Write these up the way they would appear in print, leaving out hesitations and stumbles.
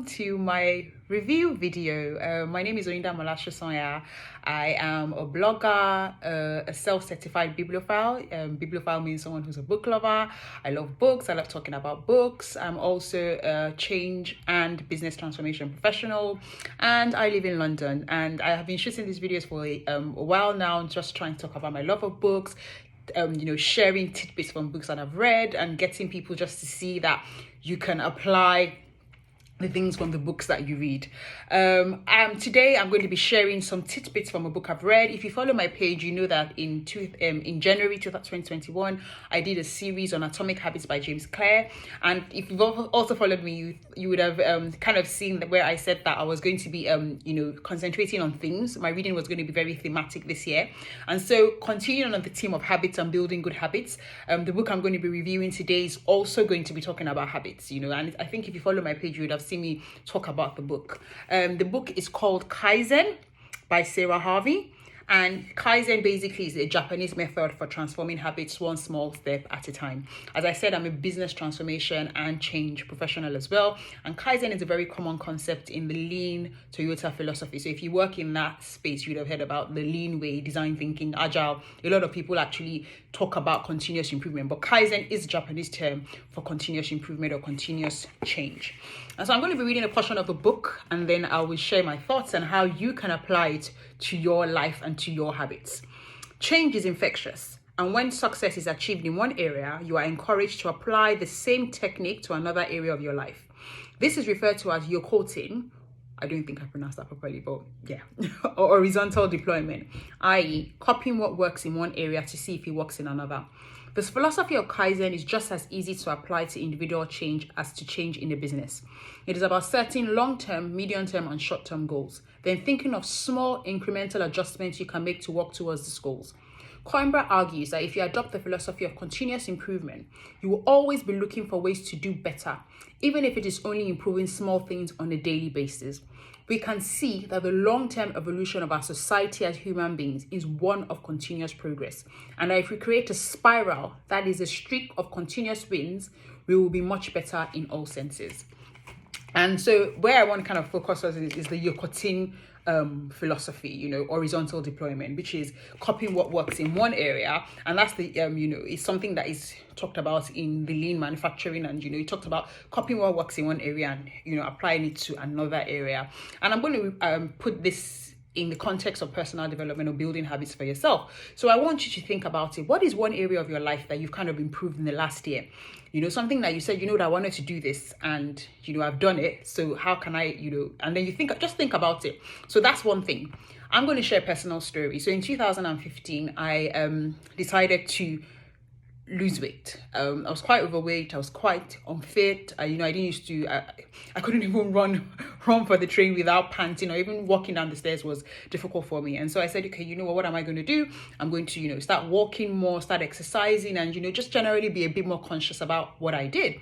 welcome to my review video. My name is Oyinda Molashosonya. I am a blogger, a self-certified bibliophile. Bibliophile means someone who's a book lover. I love books. I love talking about books. I'm also a change and business transformation professional, and I live in London. And I have been shooting these videos for a while now, just trying to talk about my love of books, sharing tidbits from books that I've read and getting people just to see that you can apply the things from the books that you read. Today I'm going to be sharing some tidbits from a book I've read. If you follow my page, you know that in January 2021, I did a series on Atomic Habits by James Clear. And if you've also followed me, you would have kind of seen that where I said that I was going to be, concentrating on themes. My reading was going to be very thematic this year. And so continuing on the theme of habits and building good habits, the book I'm going to be reviewing today is also going to be talking about habits, and I think if you follow my page, you would have seen me talk about the book. The book is called Kaizen by Sarah Harvey. And Kaizen basically is a Japanese method for transforming habits one small step at a time. As I said, I'm a business transformation and change professional as well. And Kaizen is a very common concept in the lean Toyota philosophy. So if you work in that space, you'd have heard about the lean way, design thinking, agile. A lot of people actually talk about continuous improvement, but Kaizen is a Japanese term for continuous improvement or continuous change. And so I'm going to be reading a portion of the book, and then I will share my thoughts on how you can apply it to your life and to your habits. Change is infectious, and when success is achieved in one area, you are encouraged to apply the same technique to another area of your life. This is referred to as Yokoten. I don't think I pronounced that properly, but yeah, or horizontal deployment, i.e. copying what works in one area to see if it works in another. This philosophy of Kaizen is just as easy to apply to individual change as to change in a business. It is about setting long-term, medium-term, and short-term goals, then thinking of small incremental adjustments you can make to work towards these goals. Coimbra argues that if you adopt the philosophy of continuous improvement, you will always be looking for ways to do better, even if it is only improving small things on a daily basis. We can see that the long-term evolution of our society as human beings is one of continuous progress. And that if we create a spiral that is a streak of continuous wins, we will be much better in all senses. And so where I want to kind of focus on is the Yokoten philosophy, horizontal deployment, which is copying what works in one area. And that's the, it's something that is talked about in the lean manufacturing. And, it talked about copying what works in one area and, applying it to another area. And I'm going to put this in the context of personal development or building habits for yourself. So I want you to think about it. What is one area of your life that you've kind of improved in the last year? Something that you said, that I wanted to do this and, I've done it. So how can I, and then just think about it. So that's one thing. I'm going to share a personal story. So in 2015, I decided to lose weight. I was quite overweight. I was quite unfit. I didn't used to, I couldn't even run for the train without panting, or even walking down the stairs was difficult for me. And so I said, okay, what am I going to do? I'm going to, start walking more, start exercising, and, just generally be a bit more conscious about what I did.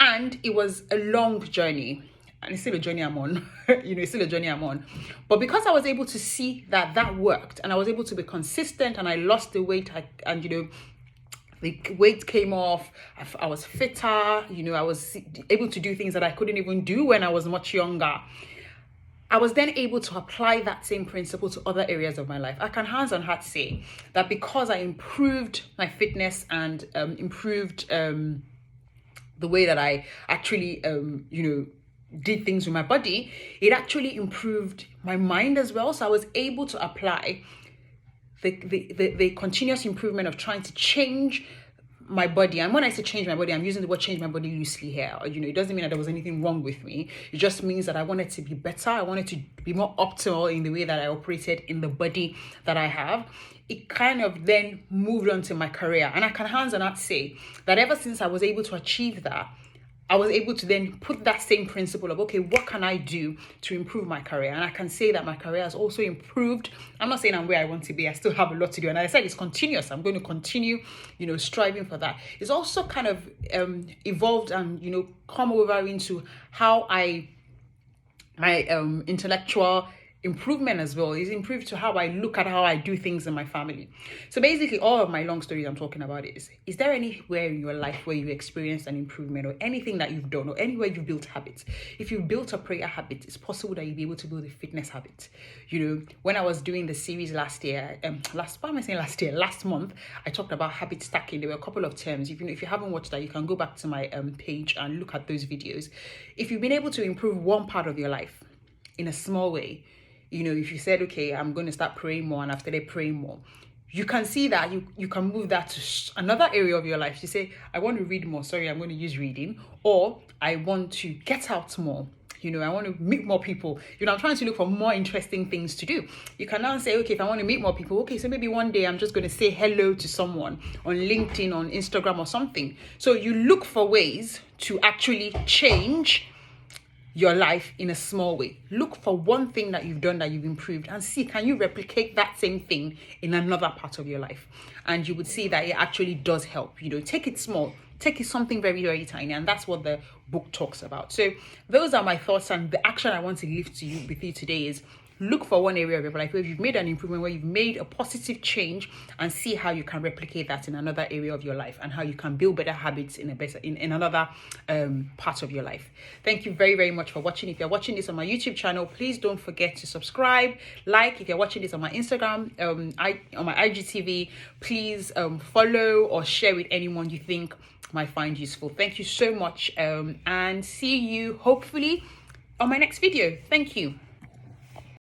And it was a long journey. And it's still a journey I'm on, it's still a journey I'm on. But because I was able to see that worked, and I was able to be consistent, and I lost the weight, the weight came off, I was fitter, I was able to do things that I couldn't even do when I was much younger. I was then able to apply that same principle to other areas of my life. I can hands on heart say that because I improved my fitness and improved the way that I actually, did things with my body, it actually improved my mind as well. So I was able to apply the continuous improvement of trying to change my body. And when I say change my body, I'm using the word change my body loosely here. It doesn't mean that there was anything wrong with me. It just means that I wanted to be better. I wanted to be more optimal in the way that I operated in the body that I have. It kind of then moved on to my career. And I can hands on heart say that ever since I was able to achieve that, I was able to then put that same principle of, okay, what can I do to improve my career? And I can say that my career has also improved. I'm not saying I'm where I want to be. I still have a lot to do. And as I said, it's continuous. I'm going to continue, striving for that. It's also kind of evolved and, come over into how my intellectual improvement as well. It's improved to how I look at how I do things in my family. So basically, all of my long stories I'm talking about is there anywhere in your life where you experienced an improvement, or anything that you've done, or anywhere you built habits? If you built a prayer habit, it's possible that you'll be able to build a fitness habit. When I was doing the series last month, I talked about habit stacking. There were a couple of terms. If you haven't watched that, you can go back to my page and look at those videos. If you've been able to improve one part of your life in a small way, if you said, okay, I'm going to start praying more, and after they pray more, you can see that you can move that to another area of your life. You say, I want to read more. Sorry, I'm going to use reading. Or I want to get out more. I want to meet more people. I'm trying to look for more interesting things to do. You can now say, okay, if I want to meet more people, okay, so maybe one day I'm just going to say hello to someone on LinkedIn, on Instagram or something. So you look for ways to actually change your life in a small way. Look for one thing that you've done that you've improved, and see, can you replicate that same thing in another part of your life? And you would see that it actually does help. Take it small, take it something very, very tiny, and that's what the book talks about. So those are my thoughts, and the action I want to leave with you today is look for one area of your life where you've made an improvement, where you've made a positive change, and see how you can replicate that in another area of your life, and how you can build better habits in another part of your life. Thank you very, very much for watching. If you're watching this on my YouTube channel, please don't forget to subscribe, like. If you're watching this on my Instagram, on my IGTV, please follow or share with anyone you think might find useful. Thank you so much, and see you hopefully on my next video. Thank you.